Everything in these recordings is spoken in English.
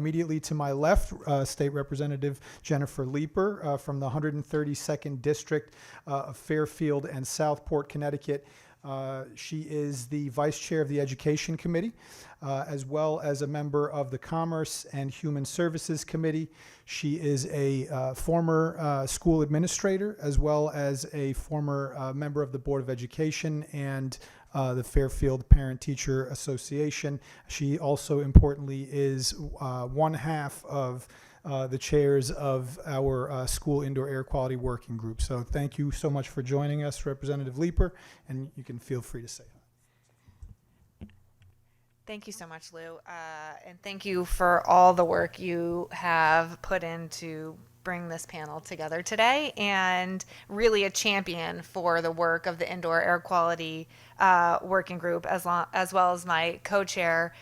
Immediately to my left, State Representative Jennifer Leeper from the 132nd District of Fairfield and Southport, Connecticut. She is the Vice Chair of the Education Committee, as well as a member of the Commerce and Human Services Committee. She is a former school administrator, as well as a former member of the Board of Education and the Fairfield Parent-Teacher Association. She also, importantly, is one half of the chairs of our school indoor air quality working group. So thank you so much for joining us, Representative Leeper, and you can feel free to say hi. Thank you so much, Lou, and thank you for all the work you have put in to bring this panel together today, and really a champion for the work of the indoor air quality working group, as well as my co-chair.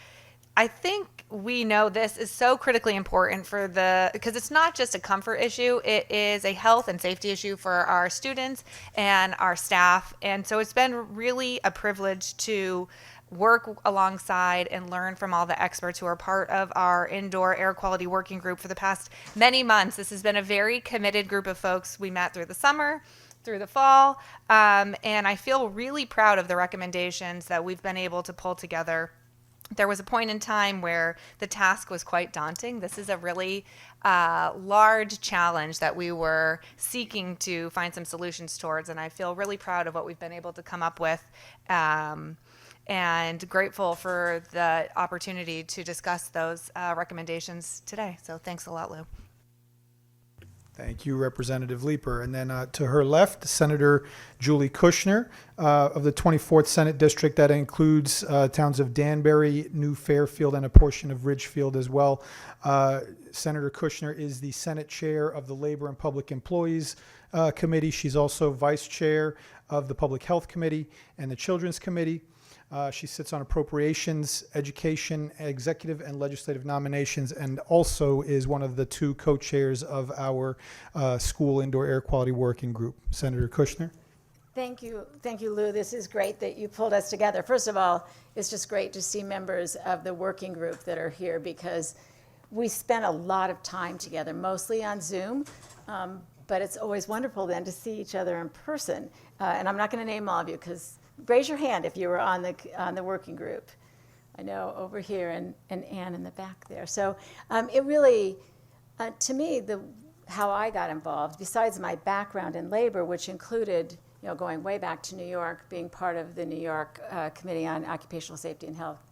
I think we know this is so critically important because it's not just a comfort issue, it is a health and safety issue for our students and our staff. And so it's been really a privilege to work alongside and learn from all the experts who are part of our indoor air quality working group for the past many months. This has been a very committed group of folks. We met through the summer, through the fall, and I feel really proud of the recommendations that we've been able to pull together. There was a point in time where the task was quite daunting. This is a really large challenge that we were seeking to find some solutions towards, and I feel really proud of what we've been able to come up with, and grateful for the opportunity to discuss those recommendations today. So thanks a lot, Lou. Thank you, Representative Leeper. And then to her left, Senator Julie Kushner of the 24th Senate District. That includes towns of Danbury, New Fairfield, and a portion of Ridgefield as well. Senator Kushner is the Senate Chair of the Labor and Public Employees Committee. She's also Vice Chair of the Public Health Committee and the Children's Committee. She sits on Appropriations, Education, Executive and Legislative Nominations, and also is one of the two co-chairs of our School Indoor Air Quality Working Group. Senator Kushner. Thank you, Lou. This is great that you pulled us together. First of all, it's just great to see members of the working group that are here, because we spent a lot of time together, mostly on Zoom, but it's always wonderful then to see each other in person. And I'm not going to name all of you, because raise your hand if you were on the working group. I know over here, and Ann in the back there. So it really, to me, how I got involved, besides my background in labor, which included, going way back to New York, being part of the New York Committee on Occupational Safety and Health,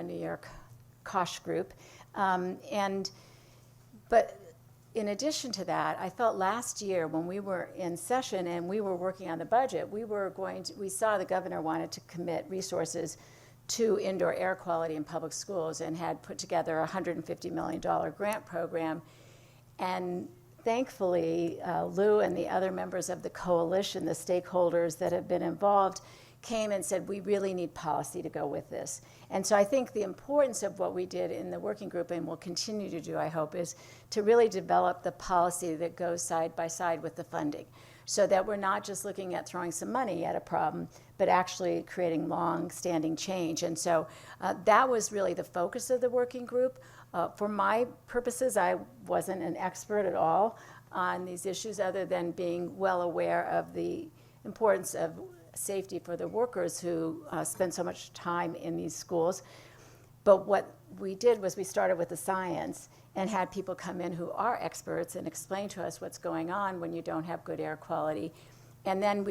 New York COSH group, but in addition to that, I felt last year when we were in session and we were working on the budget, we saw the governor wanted to commit resources to indoor air quality in public schools and had put together a $150 million grant program. And thankfully, Lou and the other members of the coalition, the stakeholders that have been involved, came and said, we really need policy to go with this. And so I think the importance of what we did in the working group, and will continue to do, I hope, is to really develop the policy that goes side by side with the funding, so that we're not just looking at throwing some money at a problem, but actually creating long-standing change. And so that was really the focus of the working group. For my purposes, I wasn't an expert at all on these issues, other than being well aware of the importance of safety for the workers who spend so much time in these schools. But what we did was we started with the science and had people come in who are experts and explain to us what's going on when you don't have good air quality. And then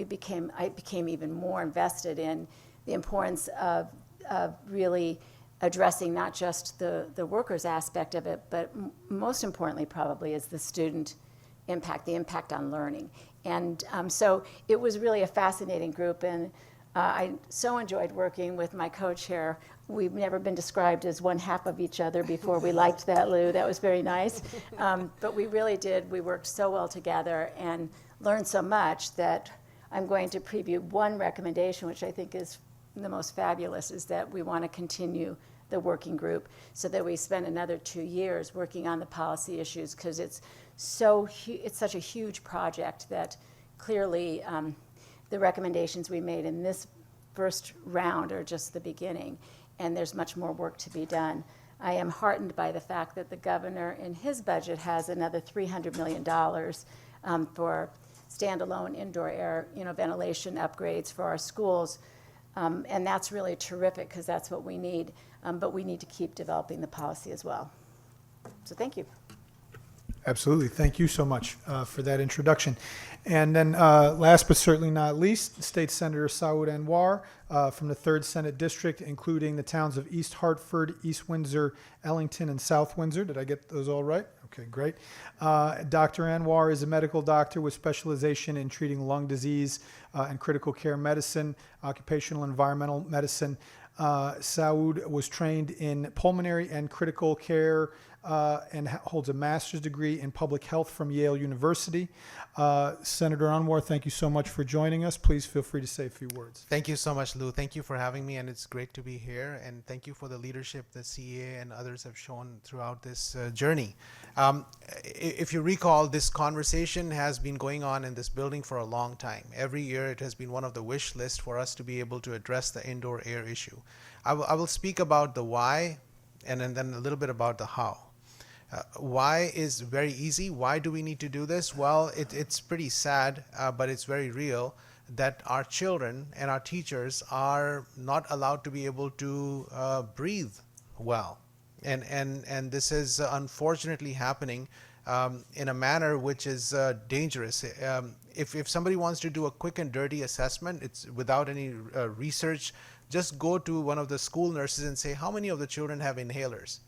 I became even more invested in the importance of really addressing not just the workers aspect of it, but most importantly probably is the student impact, the impact on learning. And so it was really a fascinating group, and I so enjoyed working with my co-chair. We've never been described as one half of each other before. We liked that, Lou. That was very nice. But we really did. We worked so well together and learned so much that I'm going to preview one recommendation, which I think is the most fabulous, is that we want to continue the working group so that we spend another 2 years working on the policy issues, because it's such a huge project that clearly the recommendations we made in this first round are just the beginning, and there's much more work to be done. I am heartened by the fact that the governor in his budget has another $300 million for standalone indoor air, ventilation upgrades for our schools. And that's really terrific because that's what we need. But we need to keep developing the policy as well. So thank you. Absolutely. Thank you so much for that introduction. And then last but certainly not least, State Senator Saud Anwar from the 3rd Senate District, including the towns of East Hartford, East Windsor, Ellington, and South Windsor. Did I get those all right? Okay, great. Dr. Anwar is a medical doctor with specialization in treating lung disease and critical care medicine, occupational and environmental medicine. Saud was trained in pulmonary and critical care and holds a master's degree in public health from Yale University. Senator Anwar, thank you so much for joining us. Please feel free to say a few words. Thank you so much, Lou. Thank you for having me, and it's great to be here. And thank you for the leadership that CEA and others have shown throughout this journey. If you recall, this conversation has been going on in this building for a long time. Every year, it has been one of the wish lists for us to be able to address the indoor air issue. I will speak about the why, and then a little bit about the how. Why is very easy. Why do we need to do this? Well, it's pretty sad, but it's very real that our children and our teachers are not allowed to be able to breathe well. And this is unfortunately happening in a manner which is dangerous. If somebody wants to do a quick and dirty assessment, it's without any research, just go to one of the school nurses and say, how many of the children have inhalers?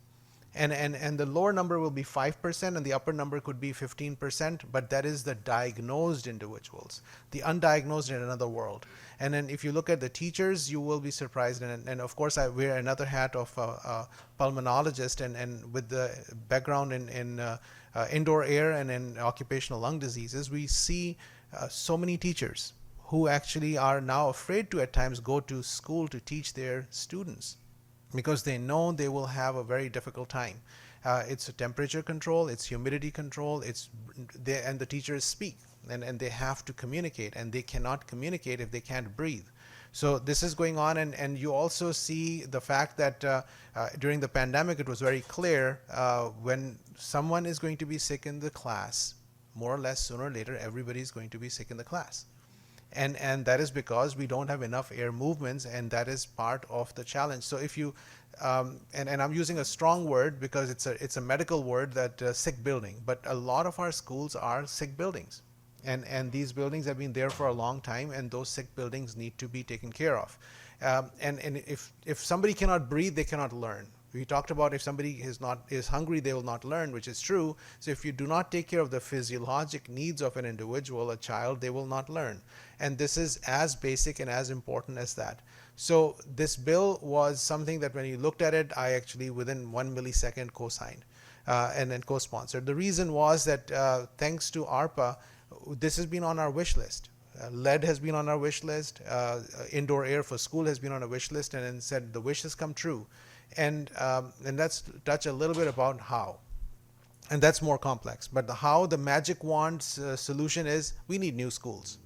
And the lower number will be 5% and the upper number could be 15%, but that is the diagnosed individuals. The undiagnosed in another world. And then if you look at the teachers, you will be surprised. And of course, I wear another hat of pulmonologist and with the background in indoor air and in occupational lung diseases, we see so many teachers who actually are now afraid to at times go to school to teach their students, because they know they will have a very difficult time. It's a temperature control, it's humidity control, and the teachers speak, and they have to communicate, and they cannot communicate if they can't breathe. So this is going on, and you also see the fact that during the pandemic, it was very clear when someone is going to be sick in the class, more or less sooner or later, everybody is going to be sick in the class. And that is because we don't have enough air movements, and that is part of the challenge. So if you, and I'm using a strong word because it's a medical word, that sick building, but a lot of our schools are sick buildings. And these buildings have been there for a long time, and those sick buildings need to be taken care of. And if somebody cannot breathe, they cannot learn. We talked about if somebody is hungry, they will not learn, which is true. So if you do not take care of the physiologic needs of an individual, a child, they will not learn. And this is as basic and as important as that. So this bill was something that when you looked at it, I actually within 1 millisecond co-signed and then co-sponsored. The reason was that thanks to ARPA, this has been on our wish list. Lead has been on our wish list. Indoor air for school has been on a wish list, and then said the wish has come true. And let's touch a little bit about how. And that's more complex. But the magic wand solution is we need new schools.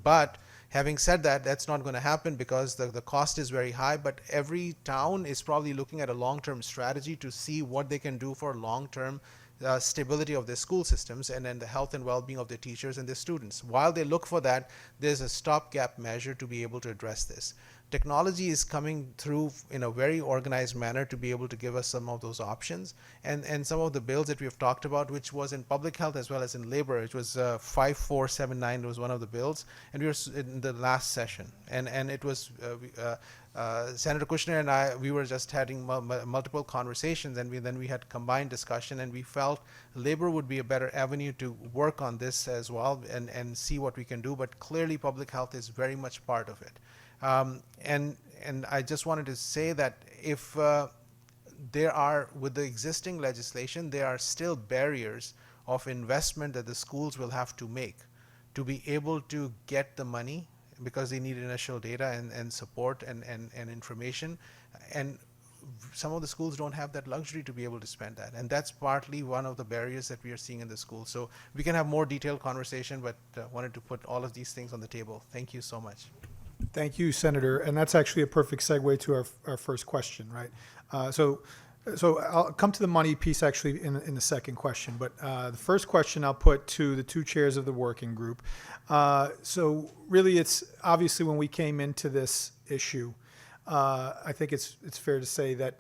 But having said that, that's not going to happen because the cost is very high. But every town is probably looking at a long-term strategy to see what they can do for long-term stability of their school systems and then the health and well-being of their teachers and their students. While they look for that, there's a stopgap measure to be able to address this. Technology is coming through in a very organized manner to be able to give us some of those options. And some of the bills that we have talked about, which was in public health as well as in labor, which was 5479 was one of the bills, and we were in the last session. And it was Senator Kushner and I, we were just having multiple conversations, and then we had combined discussion, and we felt labor would be a better avenue to work on this as well and see what we can do. But clearly public health is very much part of it. And I just wanted to say that if there are, with the existing legislation, there are still barriers of investment that the schools will have to make to be able to get the money, because they need initial data and support and information. And some of the schools don't have that luxury to be able to spend that. And that's partly one of the barriers that we are seeing in the school. So we can have more detailed conversation, but wanted to put all of these things on the table. Thank you so much. Thank you, Senator. And that's actually a perfect segue to our first question, right? So So I'll come to the money piece actually in the second question, but the first question I'll put to the two chairs of the working group. So really, it's obviously when we came into this issue, I think it's fair to say that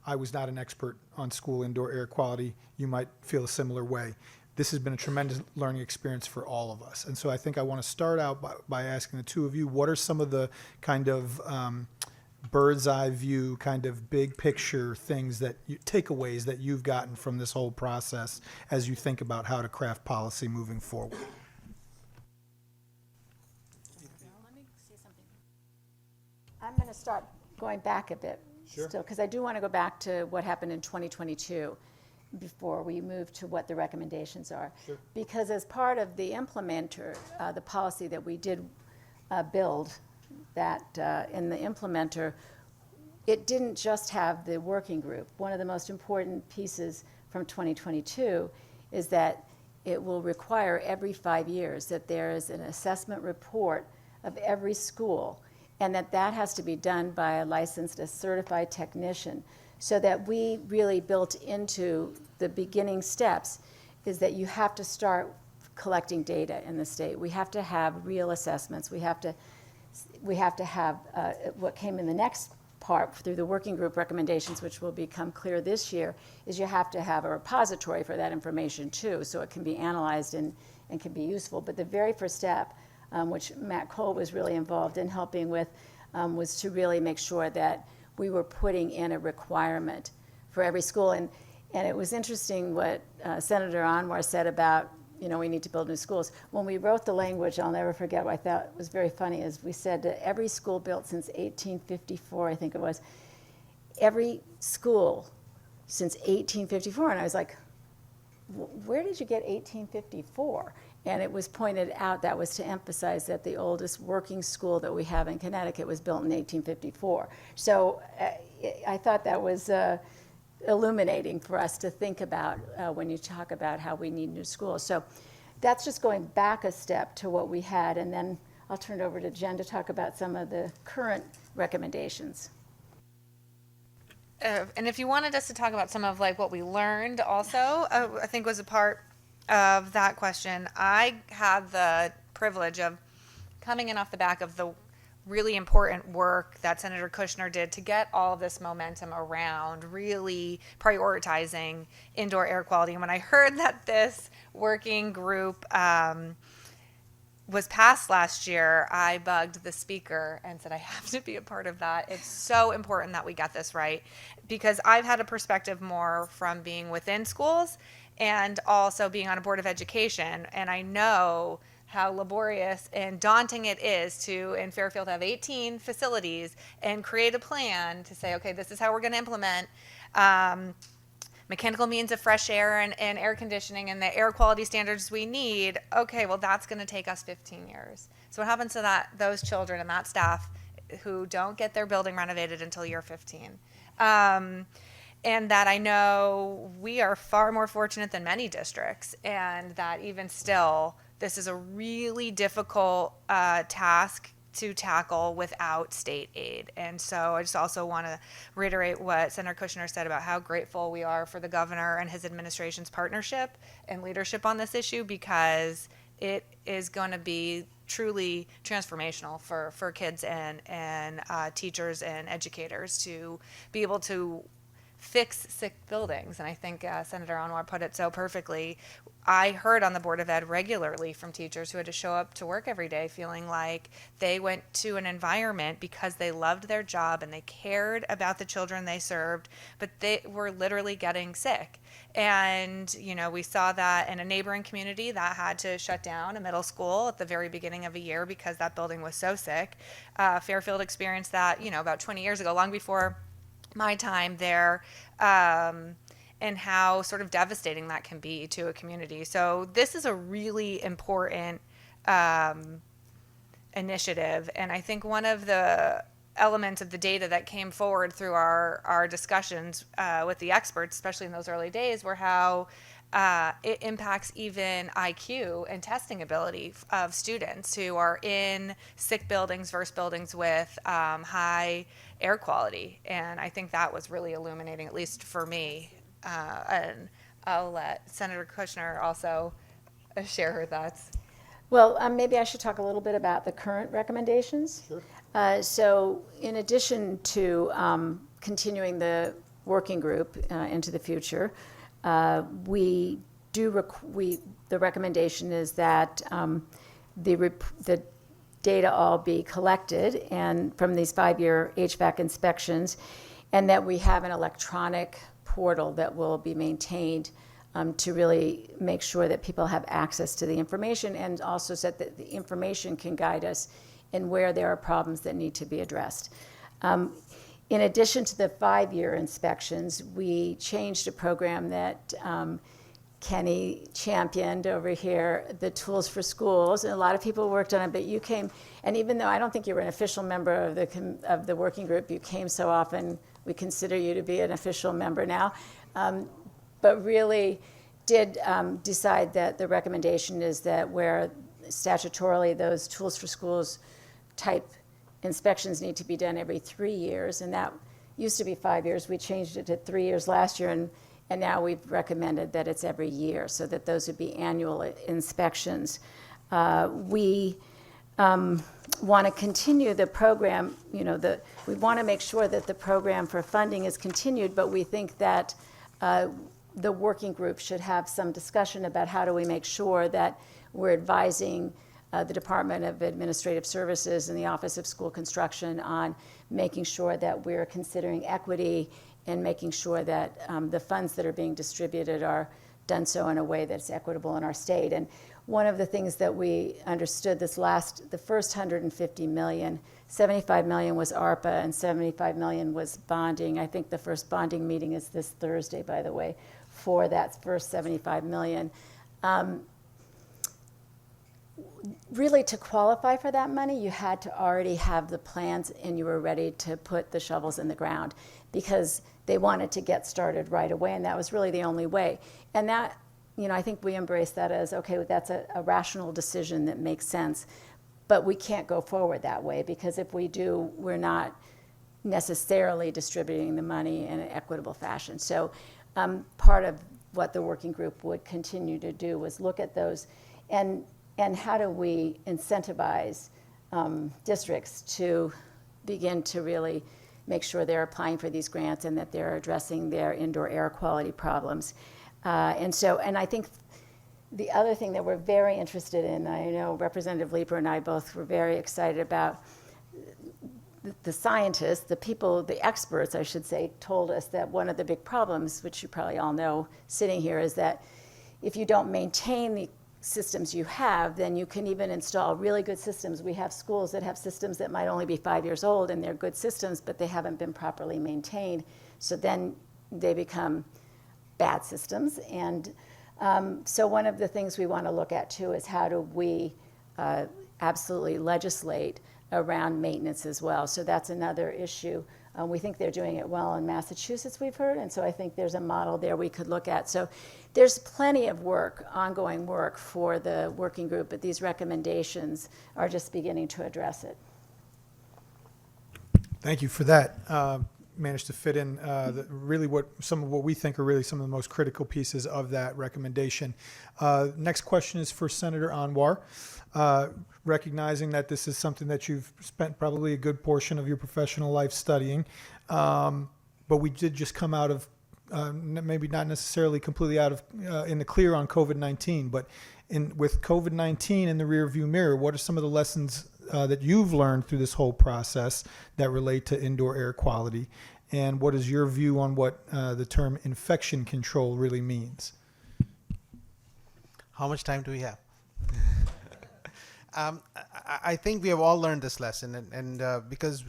I was not an expert on school indoor air quality. You might feel a similar way. This has been a tremendous learning experience for all of us. And so I think I want to start out by asking the two of you, what are some of the kind of bird's eye view, kind of big picture things takeaways that you've gotten from this whole process as you think about how to craft policy moving forward? Let me say something. I'm going to start going back a bit still, because I do want to go back to what happened in 2022 before we move to what the recommendations are. Sure. Because as part of the implementer, the policy that we did build, that in the implementer, it didn't just have the working group. One of the most important pieces from 2022 is that it will require every 5 years that there is an assessment report of every school, and that has to be done by a licensed, a certified technician, so that we really built into the beginning steps is that you have to start collecting data in the state. We have to have real assessments. We have to have what came in the next part through the working group recommendations, which will become clear this year, is you have to have a repository for that information too, so it can be analyzed and can be useful. But the very first step, which Matt Cole was really involved in helping with, was to really make sure that we were putting in a requirement for every school. And it was interesting what Senator Anwar said about, we need to build new schools. When we wrote the language, I'll never forget what I thought was very funny, is we said that every school built since 1854, I think it was, every school since 1854. And I was like, where did you get 1854? And it was pointed out that was to emphasize that the oldest working school that we have in Connecticut was built in 1854. So I thought that was illuminating for us to think about when you talk about how we need new schools. So that's just going back a step to what we had, and then I'll turn it over to Jen to talk about some of the current recommendations. And if you wanted us to talk about some of like what we learned also, I think was a part of that question. I had the privilege of coming in off the back of the really important work that Senator Kushner did to get all of this momentum around really prioritizing indoor air quality. And when I heard that this working group was passed last year, I bugged the speaker and said, I have to be a part of that. It's so important that we get this right, because I've had a perspective more from being within schools and also being on a board of education. And I know how laborious and daunting it is to, in Fairfield, have 18 facilities and create a plan to say, okay, this is how we're going to implement mechanical means of fresh air and air conditioning and the air quality standards we need. Okay, well, that's going to take us 15 years. So what happens to those children and that staff who don't get their building renovated until year 15? And that I know we are far more fortunate than many districts, and that even still, this is a really difficult task to tackle without state aid. And so I just also want to reiterate what Senator Kushner said about how grateful we are for the governor and his administration's partnership and leadership on this issue, because it is going to be truly transformational for kids and teachers and educators to be able to fix sick buildings. And I think Senator Anwar put it so perfectly. I heard on the Board of Ed regularly from teachers who had to show up to work every day feeling like they went to an environment because they loved their job and they cared about the children they served, but they were literally getting sick. And, we saw that in a neighboring community that had to shut down a middle school at the very beginning of a year because that building was so sick. Fairfield experienced that, about 20 years ago, long before my time there, and how sort of devastating that can be to a community. So this is a really important initiative. And I think one of the elements of the data that came forward through our discussions with the experts, especially in those early days, were how it impacts even IQ and testing ability of students who are in sick buildings versus buildings with high air quality. And I think that was really illuminating, at least for me. And I'll let Senator Kushner also share her thoughts. Well, maybe I should talk a little bit about the current recommendations. Sure. So in addition to continuing the working group into the future, the recommendation is that the data all be collected and from these 5-year HVAC inspections, and that we have an electronic portal that will be maintained to really make sure that people have access to the information, and also so that the information can guide us in where there are problems that need to be addressed. In addition to the 5-year inspections, we changed a program that Kenny championed over here, the Tools for Schools, and a lot of people worked on it, but you came, and even though I don't think you were an official member of the working group, you came so often, we consider you to be an official member now, but really did decide that the recommendation is that where statutorily those Tools for Schools type inspections need to be done every 3 years, and that used to be 5 years. We changed it to 3 years last year, and now we've recommended that it's every year, so that those would be annual inspections. We want to continue the program, we want to make sure that the program for funding is continued, but we think that the working group should have some discussion about how do we make sure that we're advising the Department of Administrative Services and the Office of School Construction on making sure that we're considering equity and making sure that the funds that are being distributed are done so in a way that's equitable in our state. And one of the things that we understood the first $150 million, $75 million was ARPA and $75 million was bonding. I think the first bonding meeting is this Thursday, by the way, for that first $75 million. Really, to qualify for that money, you had to already have the plans and you were ready to put the shovels in the ground, because they wanted to get started right away, and that was really the only way. And that, I think we embrace that as, okay, that's a rational decision that makes sense, but we can't go forward that way, because if we do, we're not necessarily distributing the money in an equitable fashion. So part of what the working group would continue to do was look at those and how do we incentivize districts to begin to really make sure they're applying for these grants and that they're addressing their indoor air quality problems. And I think the other thing that we're very interested in, I know Representative Leeper and I both were very excited about, the scientists, the people, the experts, I should say, told us that one of the big problems, which you probably all know sitting here, is that if you don't maintain the systems you have, then you can even install really good systems. We have schools that have systems that might only be 5 years old, and they're good systems, but they haven't been properly maintained. So then they become bad systems. And so one of the things we want to look at, too, is how do we absolutely legislate around maintenance as well. So that's another issue. We think they're doing it well in Massachusetts, we've heard, and so I think there's a model there we could look at. So there's plenty of work, ongoing work for the working group, but these recommendations are just beginning to address it. Thank you for that. Managed to fit in really some of what we think are really some of the most critical pieces of that recommendation. Next question is for Senator Anwar. Recognizing that this is something that you've spent probably a good portion of your professional life studying, but we did just come out of, maybe not necessarily completely out of in the clear on COVID-19, but with COVID-19 in the rearview mirror, what are some of the lessons that you've learned through this whole process that relate to indoor air quality? And what is your view on what the term infection control really means? How much time do we have? I think we have all learned this lesson, and because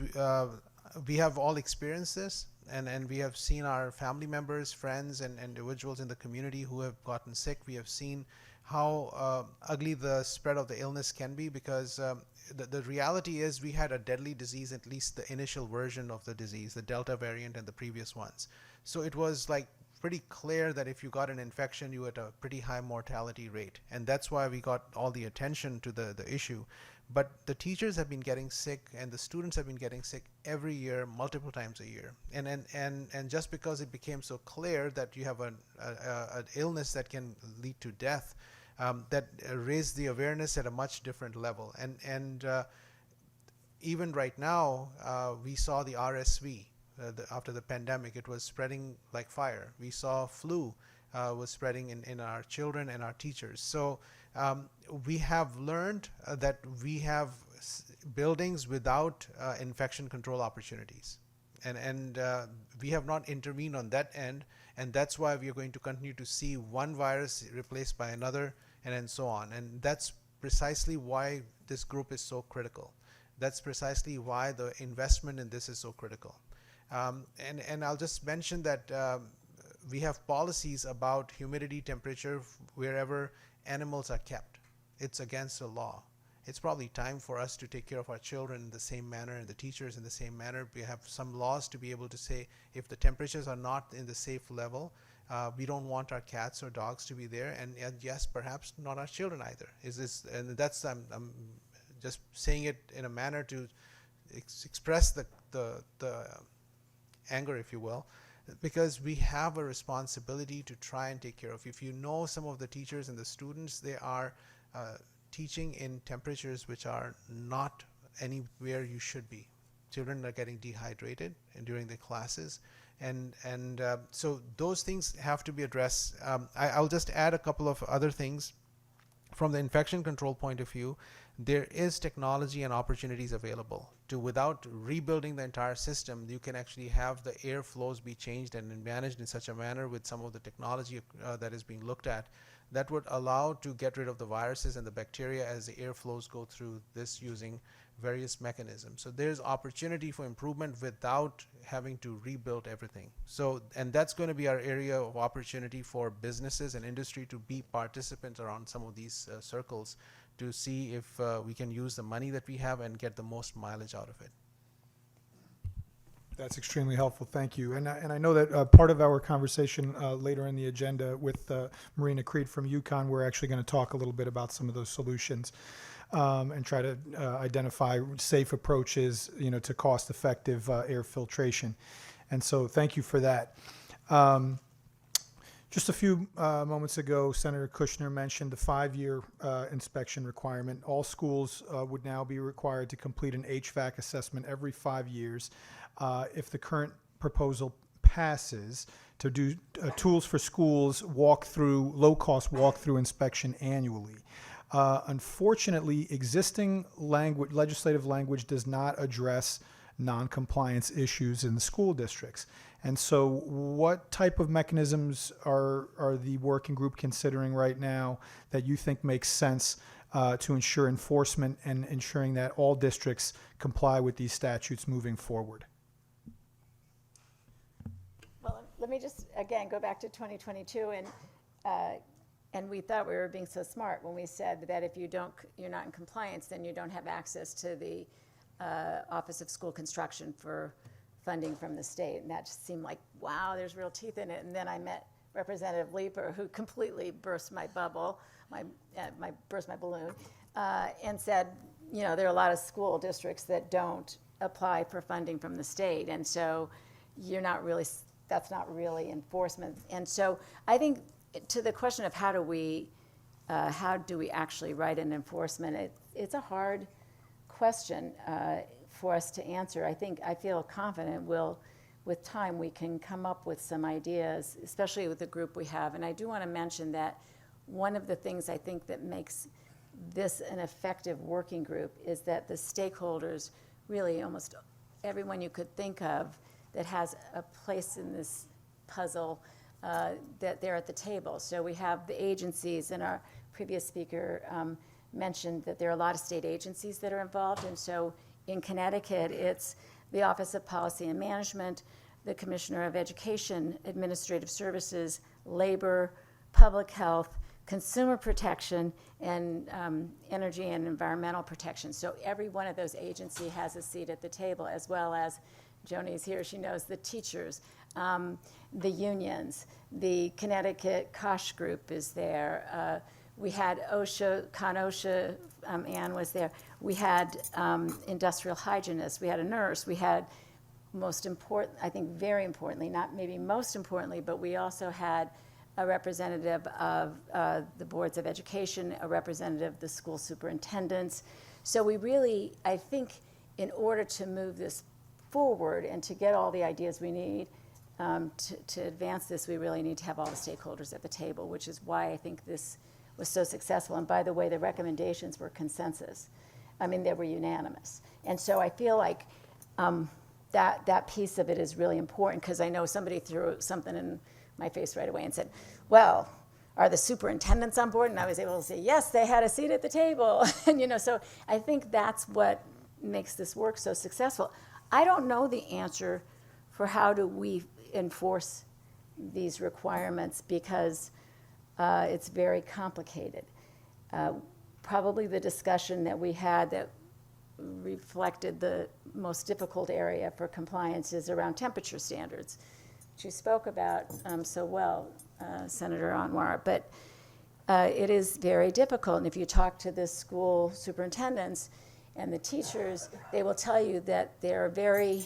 we have all experienced this, and we have seen our family members, friends, and individuals in the community who have gotten sick. We have seen how ugly the spread of the illness can be, because the reality is we had a deadly disease, at least the initial version of the disease, the Delta variant and the previous ones. So it was like pretty clear that if you got an infection, you had a pretty high mortality rate. And that's why we got all the attention to the issue. But the teachers have been getting sick and the students have been getting sick every year, multiple times a year. And just because it became so clear that you have an illness that can lead to death, that raised the awareness at a much different level. And even right now, we saw the RSV. After the pandemic, it was spreading like fire. We saw flu was spreading in our children and our teachers. So we have learned that we have buildings without infection control opportunities. And we have not intervened on that end. And that's why we are going to continue to see one virus replaced by another and so on. And that's precisely why this group is so critical. That's precisely why the investment in this is so critical. And I'll just mention that we have policies about humidity, temperature, wherever animals are kept. It's against the law. It's probably time for us to take care of our children in the same manner and the teachers in the same manner. We have some laws to be able to say if the temperatures are not in the safe level, we don't want our cats or dogs to be there. And yes, perhaps not our children either. And that's I'm just saying it in a manner to express the anger, if you will, because we have a responsibility to try and take care of. If you know some of the teachers and the students, they are teaching in temperatures which are not anywhere you should be. Children are getting dehydrated during the classes, and so those things have to be addressed. I'll just add a couple of other things. From the infection control point of view, there is technology and opportunities available to, without rebuilding the entire system, you can actually have the air flows be changed and managed in such a manner with some of the technology that is being looked at that would allow to get rid of the viruses and the bacteria as the air flows go through this using various mechanisms. So there's opportunity for improvement without having to rebuild everything. So, and that's going to be our area of opportunity for businesses and industry to be participants around some of these circles to see if we can use the money that we have and get the most mileage out of it. That's extremely helpful. Thank you. And I know that part of our conversation later in the agenda with Marina Creed from UConn, we're actually going to talk a little bit about some of those solutions and try to identify safe approaches, to cost-effective air filtration. And so, thank you for that. Just a few moments ago, Senator Kushner mentioned the 5-year inspection requirement. All schools would now be required to complete an HVAC assessment every 5 years. If the current proposal passes, to do tools for schools low-cost walkthrough inspection annually. Unfortunately, existing legislative language does not address non-compliance issues in the school districts. And so what type of mechanisms are the working group considering right now that you think makes sense to ensure enforcement and ensuring that all districts comply with these statutes moving forward? Well, let me just, again, go back to 2022, and we thought we were being so smart when we said that if you're not in compliance, then you don't have access to the Office of School Construction for funding from the state. And that just seemed like, wow, there's real teeth in it. And then I met Representative Leeper, who completely burst my bubble, burst my balloon, and said, there are a lot of school districts that don't apply for funding from the state. And so that's not really enforcement. And so I think to the question of how do we actually write an enforcement, it's a hard question for us to answer. I feel confident with time we can come up with some ideas, especially with the group we have. And I do want to mention that one of the things I think that makes this an effective working group is that the stakeholders, really almost everyone you could think of that has a place in this puzzle, that they're at the table. So we have the agencies, and our previous speaker mentioned that there are a lot of state agencies that are involved. And so in Connecticut, it's the Office of Policy and Management, the Commissioner of Education, Administrative Services, Labor, Public Health, Consumer Protection, and Energy and Environmental Protection. So every one of those agencies has a seat at the table, as well as Joni's here, she knows the teachers. the unions. The Connecticut Kosh Group is there. We had OSHA, ConOSHA, Ann was there. We had industrial hygienists. We had a nurse. We had, most important, I think very importantly, not maybe most importantly, but we also had a representative of the boards of education, a representative of the school superintendents. So we really, I think, in order to move this forward and to get all the ideas we need to advance this, we really need to have all the stakeholders at the table, which is why I think this was so successful. And by the way, the recommendations were consensus. I mean, they were unanimous. And so I feel like that piece of it is really important, because I know somebody threw something in my face right away and said, well, are the superintendents on board? And I was able to say, yes, they had a seat at the table. And, so I think that's what makes this work so successful. I don't know the answer for how do we enforce these requirements, because it's very complicated. Probably the discussion that we had that reflected the most difficult area for compliance is around temperature standards, which you spoke about so well, Senator Anwar. But it is very difficult. And if you talk to the school superintendents and the teachers, they will tell you that there are very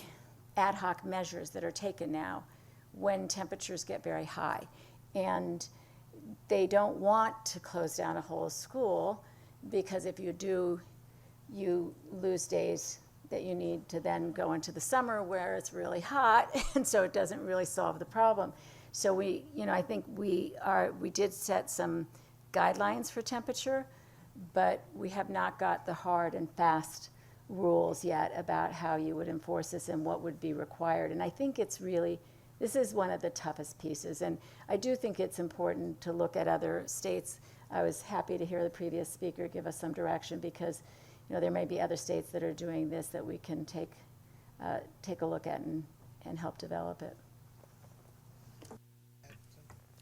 ad hoc measures that are taken now when temperatures get very high. And they don't want to close down a whole school, because if you do, you lose days that you need to then go into the summer where it's really hot, and so it doesn't really solve the problem. So I think we did set some guidelines for temperature, but we have not got the hard and fast rules yet about how you would enforce this and what would be required. And I think this is one of the toughest pieces. And I do think it's important to look at other states. I was happy to hear the previous speaker give us some direction, because there may be other states that are doing this that we can take a look at and help develop it.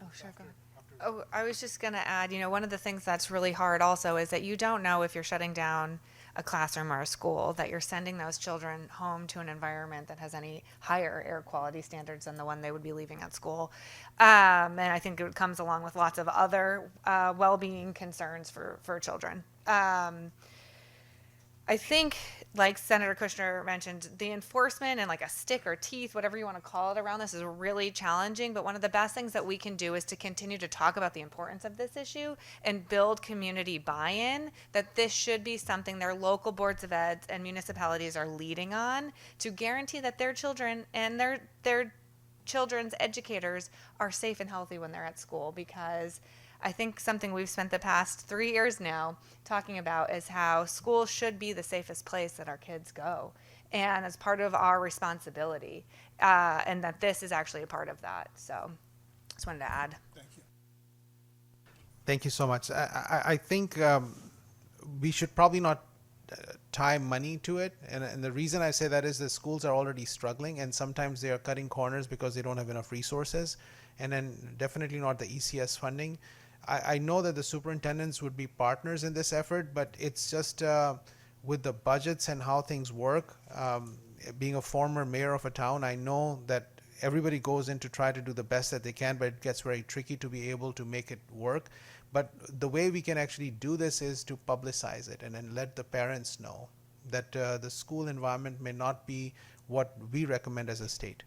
Oh, sure, go ahead. Oh, I was just going to add, one of the things that's really hard also is that you don't know if you're shutting down a classroom or a school, that you're sending those children home to an environment that has any higher air quality standards than the one they would be leaving at school. And I think it comes along with lots of other well-being concerns for children. I think, like Senator Kushner mentioned, the enforcement and like a stick or teeth, whatever you want to call it, around this is really challenging. But one of the best things that we can do is to continue to talk about the importance of this issue and build community buy-in, that this should be something their local boards of ed and municipalities are leading on, to guarantee that their children and their children's educators are safe and healthy when they're at school. Because I think something we've spent the past 3 years now talking about is how school should be the safest place that our kids go, and as part of our responsibility, and that this is actually a part of that. So just wanted to add. Thank you so much. I think we should probably not tie money to it. And the reason I say that is the schools are already struggling, and sometimes they are cutting corners because they don't have enough resources. And then definitely not the ECS funding. I know that the superintendents would be partners in this effort, but it's just with the budgets and how things work. Being a former mayor of a town, I know that everybody goes in to try to do the best that they can, but it gets very tricky to be able to make it work. But the way we can actually do this is to publicize it and then let the parents know that the school environment may not be what we recommend as a state.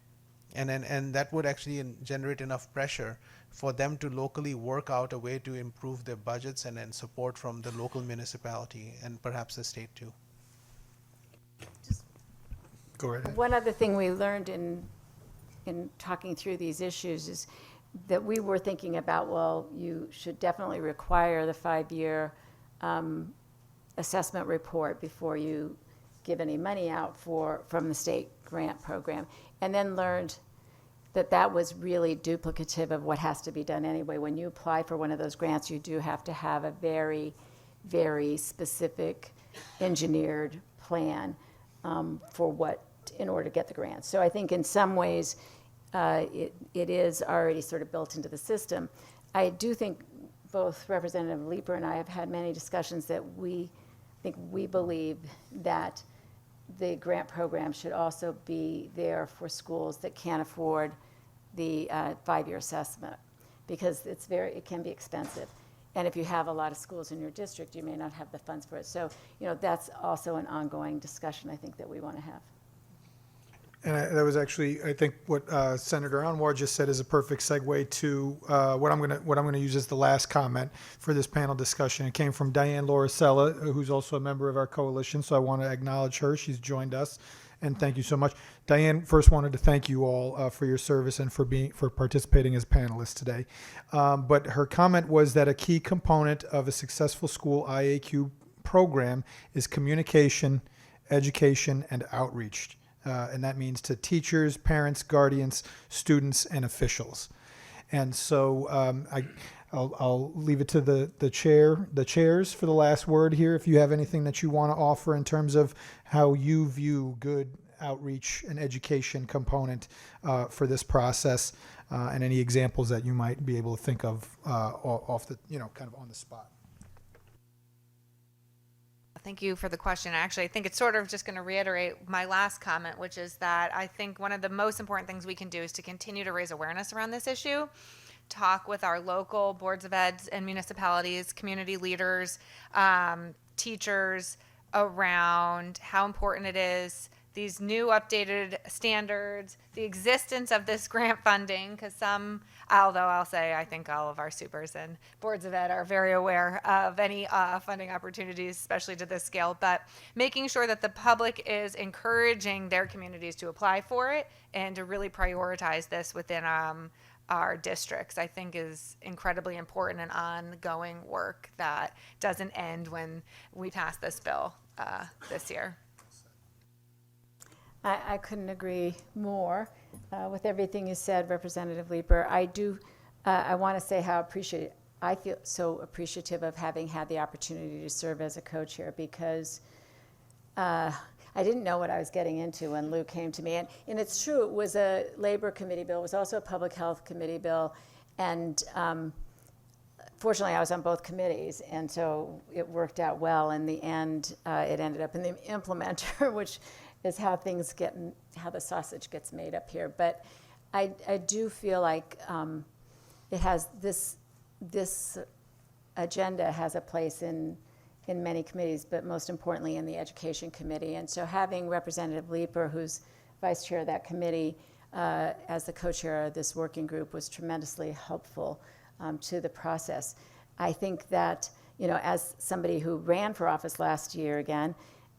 And that would actually generate enough pressure for them to locally work out a way to improve their budgets, and then support from the local municipality and perhaps the state too. Go right ahead. One other thing we learned in talking through these issues is that we were thinking about, well, you should definitely require the 5-year assessment report before you give any money out from the state grant program, and then learned that was really duplicative of what has to be done anyway. When you apply for one of those grants, you do have to have a very, very specific engineered plan in order to get the grant. So I think in some ways it is already sort of built into the system. I do think both Representative Leeper and I have had many discussions that we believe that the grant program should also be there for schools that can't afford the 5-year assessment, because it can be expensive. And if you have a lot of schools in your district, you may not have the funds for it. So, that's also an ongoing discussion I think that we want to have. And that was actually, I think, what Senator Anwar just said is a perfect segue to what I'm going to use as the last comment for this panel discussion. It came from Diane Lauricella, who's also a member of our coalition, so I want to acknowledge her. She's joined us, and thank you so much. Diane first wanted to thank you all for your service and for participating as panelists today. But her comment was that a key component of a successful school IAQ program is communication, education, and outreach. And that means to teachers, parents, guardians, students, and officials. And so I'll leave it to the chairs for the last word here. If you have anything that you want to offer in terms of how you view good outreach and education component for this process, and any examples that you might be able to think of off the, kind of on the spot. Thank you for the question. Actually, I think it's sort of just going to reiterate my last comment, which is that I think one of the most important things we can do is to continue to raise awareness around this issue, talk with our local boards of eds and municipalities, community leaders, teachers around how important it is, these new updated standards, the existence of this grant funding, because although I'll say I think all of our supers and boards of ed are very aware of any funding opportunities, especially to this scale, but making sure that the public is encouraging their communities to apply for it and to really prioritize this within our districts, I think is incredibly important and ongoing work that doesn't end when we pass this bill this year. I couldn't agree more with everything you said, Representative Leeper. I want to say how I feel so appreciative of having had the opportunity to serve as a co-chair, because I didn't know what I was getting into when Lou came to me. And it's true, it was a labor committee bill, it was also a public health committee bill, and fortunately I was on both committees, and so it worked out well. In the end, it ended up in the implementer, which is how the sausage gets made up here. But I do feel like it has this agenda has a place in many committees, but most importantly in the Education Committee. And so having Representative Leeper, who's vice chair of that committee, as the co-chair of this working group, was tremendously helpful to the process. I think that, as somebody who ran for office last year again,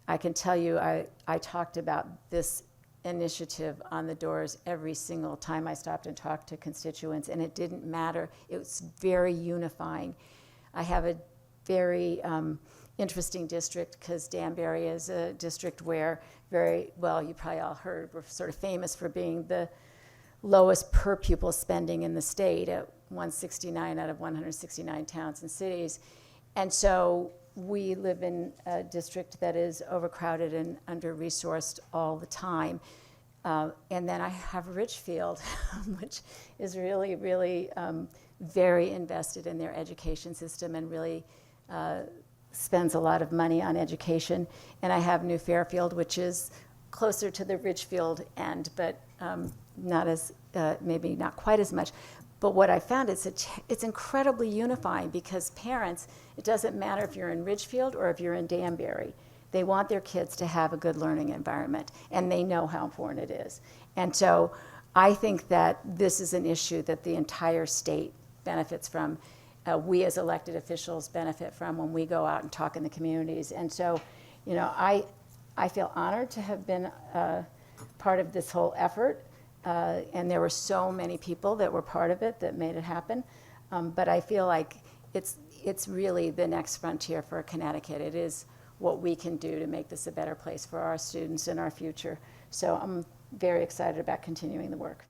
I can tell you I talked about this initiative on the doors every single time I stopped and talked to constituents, and it didn't matter. It was very unifying. I have a very interesting district, because Danbury is a district where you probably all heard, we're sort of famous for being the lowest per pupil spending in the state at 169 out of 169 towns and cities. And so we live in a district that is overcrowded and under-resourced all the time. And then I have Richfield, which is really, really very invested in their education system and really spends a lot of money on education. And I have New Fairfield, which is closer to the Richfield end, but not as, maybe not quite as much. But what I found is it's incredibly unifying, because parents, it doesn't matter if you're in Ridgefield or if you're in Danbury, they want their kids to have a good learning environment, and they know how important it is. And so I think that this is an issue that the entire state benefits from. We as elected officials benefit from when we go out and talk in the communities. And so, I feel honored to have been part of this whole effort. And there were so many people that were part of it that made it happen. But I feel like it's really the next frontier for Connecticut. It is what we can do to make this a better place for our students and our future. So I'm very excited about continuing the work.